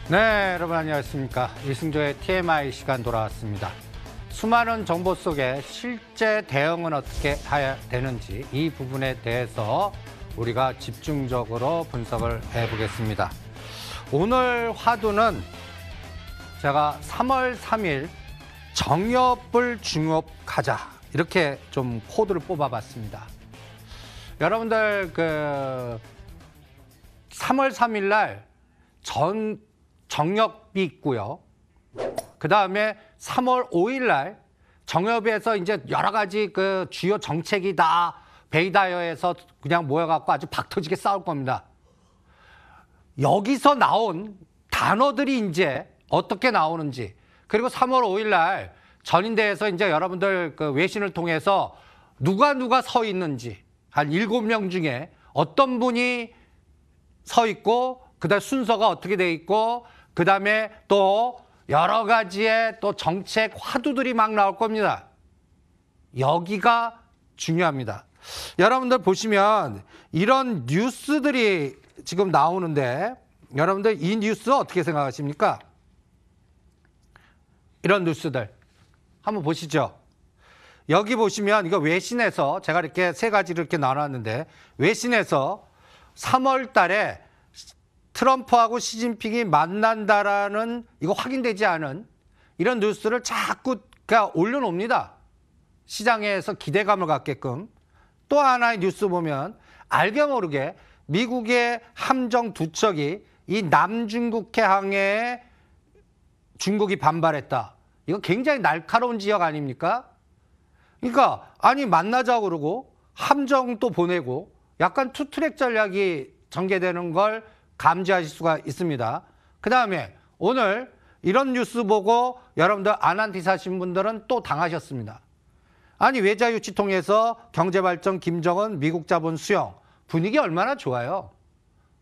네, 여러분 안녕하십니까. 이승조의 TMI 시간 돌아왔습니다. 수많은 정보 속에 실제 대응은 어떻게 해야 되는지 이 부분에 대해서 우리가 집중적으로 분석을 해보겠습니다. 오늘 화두는 제가 3월 3일 정협을 중업하자 이렇게 좀 코드를 뽑아봤습니다. 여러분들 3월 3일 날 정협이 있고요. 그 다음에 3월 5일 날 정협에서 이제 여러 가지 그 주요 정책이 다 베이다이어에서 그냥 모여갖고 아주 박터지게 싸울 겁니다. 여기서 나온 단어들이 이제 어떻게 나오는지, 그리고 3월 5일 날 전인대에서 이제 여러분들 그 외신을 통해서 누가 서 있는지, 한 7명 중에 어떤 분이 서 있고, 그다음 순서가 어떻게 돼 있고, 그다음에 또 여러 가지의 또 정책 화두들이 막 나올 겁니다. 여기가 중요합니다. 여러분들 보시면 이런 뉴스들이 지금 나오는데, 여러분들 이 뉴스 어떻게 생각하십니까? 이런 뉴스들 한번 보시죠. 여기 보시면 이거 외신에서 제가 이렇게 세 가지를 이렇게 나눴는데, 외신에서 3월 달에 트럼프하고 시진핑이 만난다라는, 이거 확인되지 않은 이런 뉴스를 자꾸 올려놓습니다. 시장에서 기대감을 갖게끔. 또 하나의 뉴스 보면 알게 모르게 미국의 함정 2척이 이 남중국 해항에 중국이 반발했다. 이거 굉장히 날카로운 지역 아닙니까? 그러니까 아니 만나자고 그러고 함정도 보내고 약간 투트랙 전략이 전개되는 걸 감지하실 수가 있습니다. 그 다음에 오늘 이런 뉴스 보고 여러분들 아난티 사신 분들은 또 당하셨습니다. 아니 외자유치 통해서 경제발전 김정은 미국 자본 수용, 분위기 얼마나 좋아요.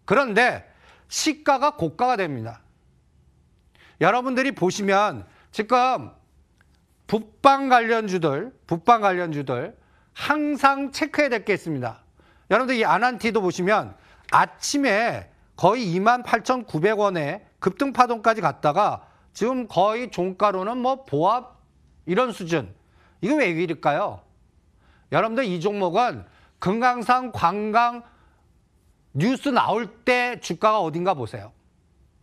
그런데 시가가 고가가 됩니다. 여러분들이 보시면 지금 북방 관련주들 항상 체크해야 될 게 있습니다. 여러분들 이 아난티도 보시면 아침에 거의 28,900원에 급등파동까지 갔다가 지금 거의 종가로는 뭐 보합 이런 수준. 이거 왜 이럴까요? 여러분들 이 종목은 금강산 관광 뉴스 나올 때 주가가 어딘가 보세요.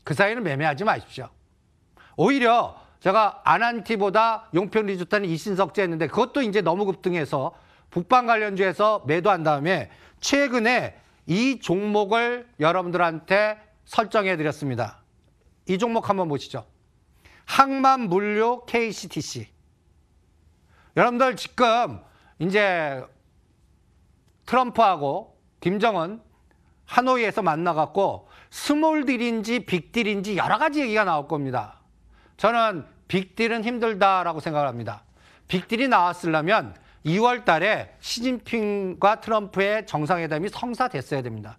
그 사이는 매매하지 마십시오. 오히려 제가 아난티보다 용평 리조트는 이신석제 했는데 그것도 이제 너무 급등해서 북방 관련주에서 매도한 다음에 최근에 이 종목을 여러분들한테 설정해 드렸습니다. 이 종목 한번 보시죠. 항만물류 KCTC. 여러분들 지금 이제 트럼프하고 김정은 하노이에서 만나갖고 스몰딜인지 빅딜인지 여러 가지 얘기가 나올 겁니다. 저는 빅딜은 힘들다라고 생각을 합니다. 빅딜이 나왔으려면 2월 달에 시진핑과 트럼프의 정상회담이 성사됐어야 됩니다.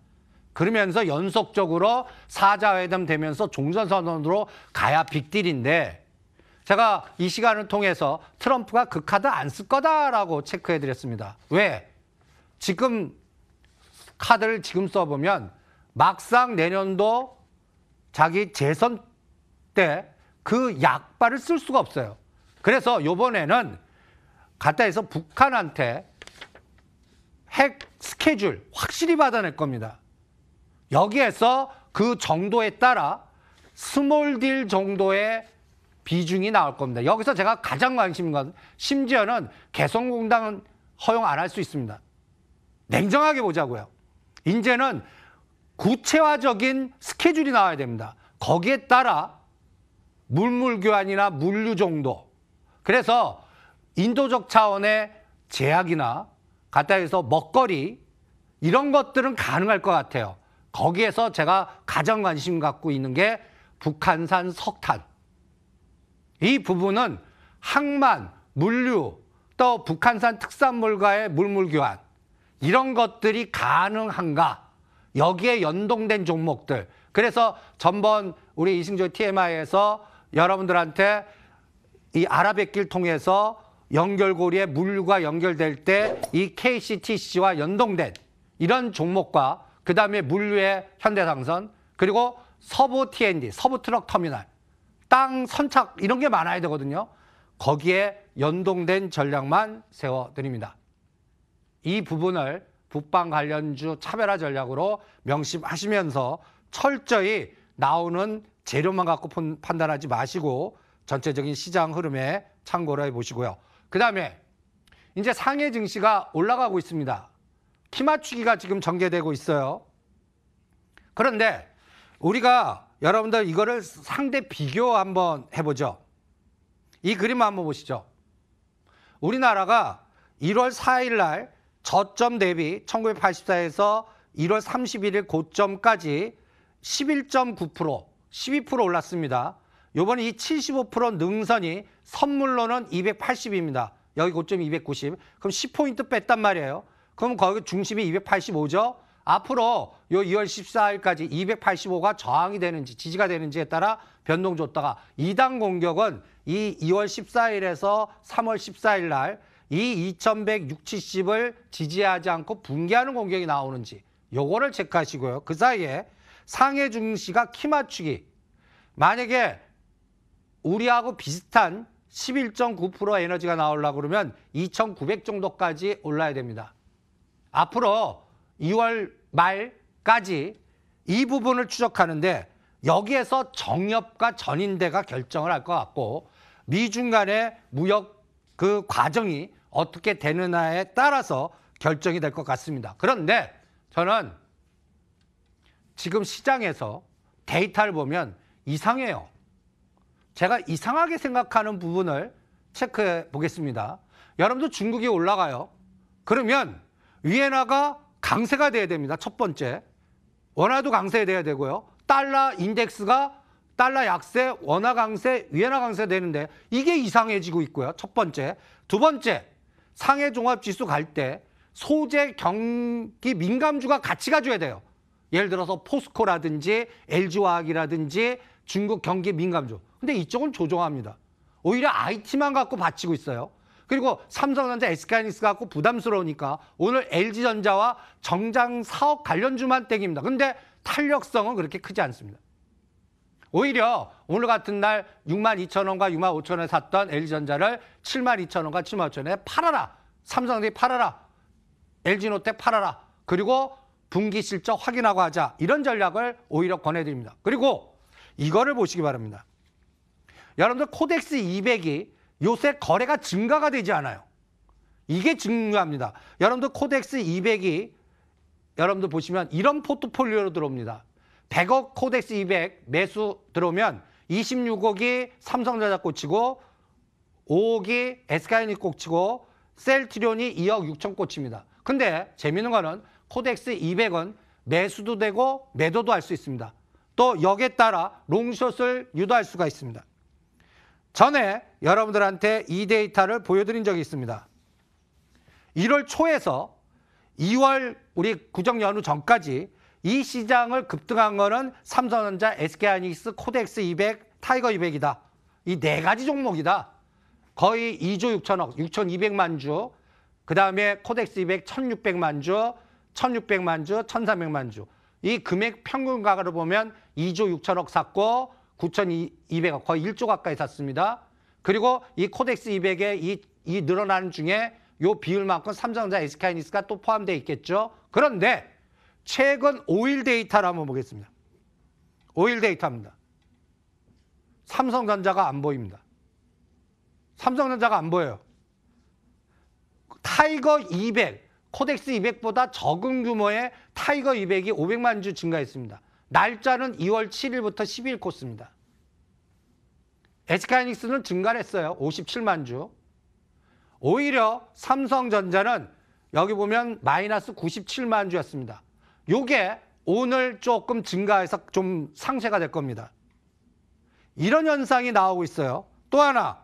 그러면서 연속적으로 4자회담 되면서 종전선언으로 가야 빅딜인데, 제가 이 시간을 통해서 트럼프가 그 카드 안 쓸 거다라고 체크해드렸습니다. 왜? 지금 카드를 지금 써보면 막상 내년도 자기 재선 때 그 약발을 쓸 수가 없어요. 그래서 이번에는 갖다 해서 북한한테 핵 스케줄 확실히 받아낼 겁니다. 여기에서 그 정도에 따라 스몰딜 정도의 비중이 나올 겁니다. 여기서 제가 가장 관심인 건 심지어는 개성공단은 허용 안 할 수 있습니다. 냉정하게 보자고요. 이제는 구체화적인 스케줄이 나와야 됩니다. 거기에 따라 물물교환이나 물류 정도. 그래서 인도적 차원의 제약이나 갖다 해서 먹거리 이런 것들은 가능할 것 같아요. 거기에서 제가 가장 관심 갖고 있는 게 북한산 석탄. 이 부분은 항만, 물류, 또 북한산 특산물과의 물물교환 이런 것들이 가능한가? 여기에 연동된 종목들. 그래서 전번 우리 이승조 TMI에서 여러분들한테 이 아라뱃길 통해서 연결고리에 물류가 연결될 때 이 KCTC와 연동된 이런 종목과 그다음에 물류의 현대상선, 그리고 서부 T&D, 서부 트럭 터미널, 땅 선착 이런 게 많아야 되거든요. 거기에 연동된 전략만 세워드립니다. 이 부분을 북방 관련주 차별화 전략으로 명심하시면서 철저히 나오는 재료만 갖고 판단하지 마시고 전체적인 시장 흐름에 참고를 해보시고요. 그 다음에 이제 상해 증시가 올라가고 있습니다. 키 맞추기가 지금 전개되고 있어요. 그런데 우리가 여러분들 이거를 상대 비교 한번 해보죠. 이 그림 한번 보시죠. 우리나라가 1월 4일 날 저점 대비 1984에서 1월 31일 고점까지 11.9%, 12% 올랐습니다. 요번에 이 75% 능선이 선물로는 280입니다. 여기 고점이 290. 그럼 10포인트 뺐단 말이에요. 그럼 거기 중심이 285죠. 앞으로 요 2월 14일까지 285가 저항이 되는지 지지가 되는지에 따라 변동 줬다가 2단 공격은 이 2월 14일에서 3월 14일 날 이 2160을 지지하지 않고 붕괴하는 공격이 나오는지 요거를 체크하시고요. 그 사이에 상해 증시가 키 맞추기. 만약에 우리하고 비슷한 11.9% 에너지가 나오려고 그러면 2,900 정도까지 올라야 됩니다. 앞으로 2월 말까지 이 부분을 추적하는데 여기에서 정협과 전인대가 결정을 할 것 같고 미중 간의 무역 그 과정이 어떻게 되느냐에 따라서 결정이 될 것 같습니다. 그런데 저는 지금 시장에서 데이터를 보면 이상해요. 제가 이상하게 생각하는 부분을 체크해 보겠습니다. 여러분도 중국이 올라가요. 그러면 위엔화가 강세가 돼야 됩니다. 첫 번째. 원화도 강세돼야 되고요. 달러 인덱스가 달러 약세, 원화 강세, 위엔화 강세 되는데 이게 이상해지고 있고요. 첫 번째. 두 번째, 상해 종합지수 갈 때 소재 경기 민감주가 같이 가줘야 돼요. 예를 들어서 포스코라든지 LG화학이라든지 중국 경기 민감주. 근데 이쪽은 조종합니다. 오히려 IT만 갖고 받치고 있어요. 그리고 삼성전자, SK하이닉스 갖고 부담스러우니까 오늘 LG전자와 정장 사업 관련주만 땡깁니다. 근데 탄력성은 그렇게 크지 않습니다. 오히려 오늘 같은 날 62,000원과 65,000원에 샀던 LG전자를 72,000원과 75,000원에 팔아라. 삼성전자 팔아라. LG노텍 팔아라. 그리고 분기 실적 확인하고 하자. 이런 전략을 오히려 권해드립니다. 그리고 이거를 보시기 바랍니다. 여러분들 코덱스 200이 요새 거래가 증가가 되지 않아요. 이게 중요합니다. 여러분들 코덱스 200이 여러분들 보시면 이런 포트폴리오로 들어옵니다. 100억 코덱스 200 매수 들어오면 26억이 삼성전자 꽂히고 5억이 SK하이닉스 꽂히고 셀트리온이 2억 6천 꽂힙니다. 근데 재밌는 거는 코덱스 200은 매수도 되고 매도도 할 수 있습니다. 또 여기에 따라 롱숏을 유도할 수가 있습니다. 전에 여러분들한테 이 데이터를 보여드린 적이 있습니다. 1월 초에서 2월 우리 구정 연휴 전까지 이 시장을 급등한 거는 삼성전자, SK하이닉스, 코덱스 200, 타이거 200이다. 이 네 가지 종목이다. 거의 2조 6천억, 6,200만 주. 그 다음에 코덱스 200, 1,600만 주, 1,600만 주, 1,300만 주. 이 금액 평균 가격으로 보면 2조 6천억 샀고 9,200억, 거의 1조 가까이 샀습니다. 그리고 이 코덱스 200의 이 늘어나는 중에 요 비율만큼 삼성전자, SK하이닉스가 또 포함되어 있겠죠. 그런데 최근 5일 데이터를 한번 보겠습니다. 5일 데이터입니다. 삼성전자가 안 보입니다. 삼성전자가 안 보여요. 타이거 200, 코덱스 200보다 적은 규모의 타이거 200이 500만 주 증가했습니다. 날짜는 2월 7일부터 12일 코스입니다. SK하이닉스는 증가를 했어요. 57만 주. 오히려 삼성전자는 여기 보면 마이너스 97만 주였습니다. 요게 오늘 조금 증가해서 좀 상쇄가 될 겁니다. 이런 현상이 나오고 있어요. 또 하나.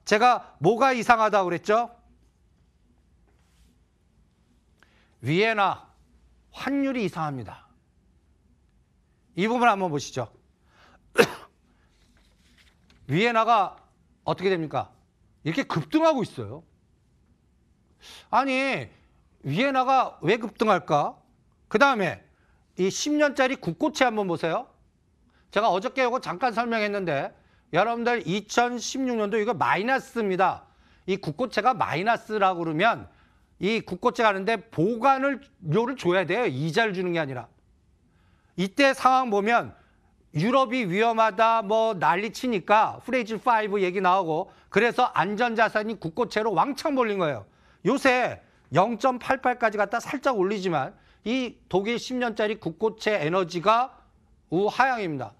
제가 뭐가 이상하다고 그랬죠? 위엔화 환율이 이상합니다. 이 부분 한번 보시죠. 위엔화가 어떻게 됩니까? 이렇게 급등하고 있어요. 아니, 위엔화가 왜 급등할까? 그 다음에 이 10년짜리 국고채 한번 보세요. 제가 어저께 이거 잠깐 설명했는데 여러분들 2016년도 이거 마이너스입니다. 이 국고채가 마이너스라고 그러면 이 국고채 가는데 보관료를 줘야 돼요. 이자를 주는 게 아니라. 이때 상황 보면 유럽이 위험하다 뭐 난리 치니까 프레이즈 5 얘기 나오고 그래서 안전자산이 국고채로 왕창 몰린 거예요. 요새 0.88까지 갔다 살짝 올리지만 이 독일 10년짜리 국고채 에너지가 우하향입니다.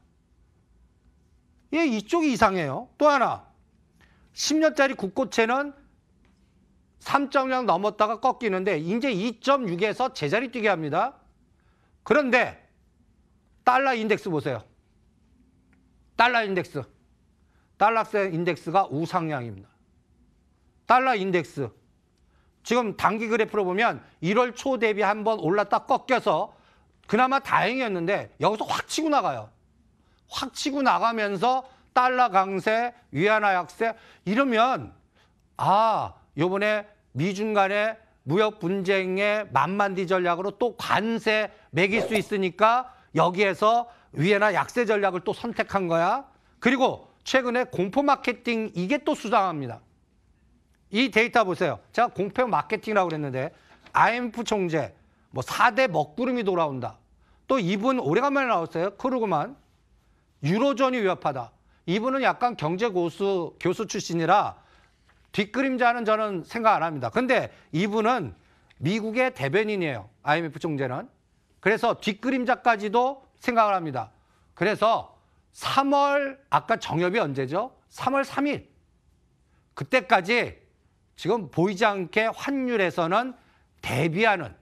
예, 이쪽이 이상해요. 또 하나 10년짜리 국고채는 3.0 넘었다가 꺾이는데 이제 2.6에서 제자리 뛰게 합니다. 그런데 달러 인덱스 보세요. 달러 인덱스. 달러 인덱스가 우상향입니다. 달러 인덱스. 지금 단기 그래프로 보면 1월 초 대비 한번 올랐다 꺾여서 그나마 다행이었는데 여기서 확 치고 나가요. 확 치고 나가면서 달러 강세, 위안화 약세 이러면 요번에 미중 간의 무역 분쟁의 만만디 전략으로 또 관세 매길 수 있으니까 여기에서 위안화 약세 전략을 또 선택한 거야. 그리고 최근에 공포 마케팅 이게 또 수상합니다. 이 데이터 보세요. 제가 공포 마케팅이라고 그랬는데 IMF 총재 뭐 4대 먹구름이 돌아온다. 또 이분 오래간만에 나왔어요. 크루그만. 유로존이 위협하다. 이분은 약간 경제 교수 출신이라 뒷그림자는 저는 생각 안 합니다. 근데 이분은 미국의 대변인이에요. IMF 총재는. 그래서 뒷그림자까지도 생각을 합니다. 그래서 3월 아까 정협이 언제죠? 3월 3일. 그때까지 지금 보이지 않게 환율에서는 대비하는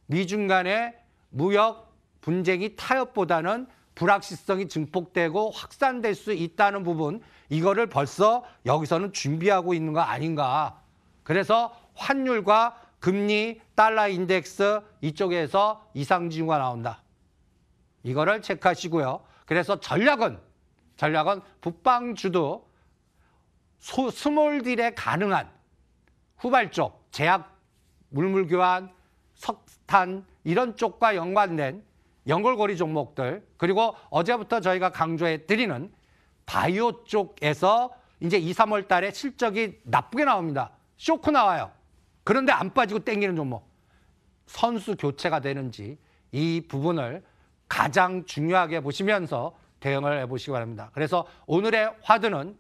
미중 간의 무역 분쟁이 타협보다는 불확실성이 증폭되고 확산될 수 있다는 부분 이거를 벌써 여기서는 준비하고 있는 거 아닌가. 그래서 환율과 금리, 달러 인덱스 이쪽에서 이상징후가 나온다. 이거를 체크하시고요. 그래서 전략은 북방주도 스몰딜에 가능한 후발적, 제약, 물물교환, 석탄 이런 쪽과 연관된 연결고리 종목들 그리고 어제부터 저희가 강조해 드리는 바이오 쪽에서 이제 2, 3월 달에 실적이 나쁘게 나옵니다. 쇼크 나와요. 그런데 안 빠지고 땡기는 종목. 선수 교체가 되는지 이 부분을 가장 중요하게 보시면서 대응을 해보시기 바랍니다. 그래서 오늘의 화두는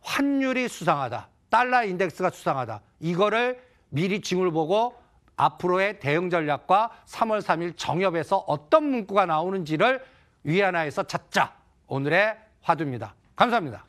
환율이 수상하다. 달러 인덱스가 수상하다. 이거를 미리 징후를 보고 앞으로의 대응 전략과 3월 3일 정협에서 어떤 문구가 나오는지를 위안화에서 찾자. 오늘의 화두입니다. 감사합니다.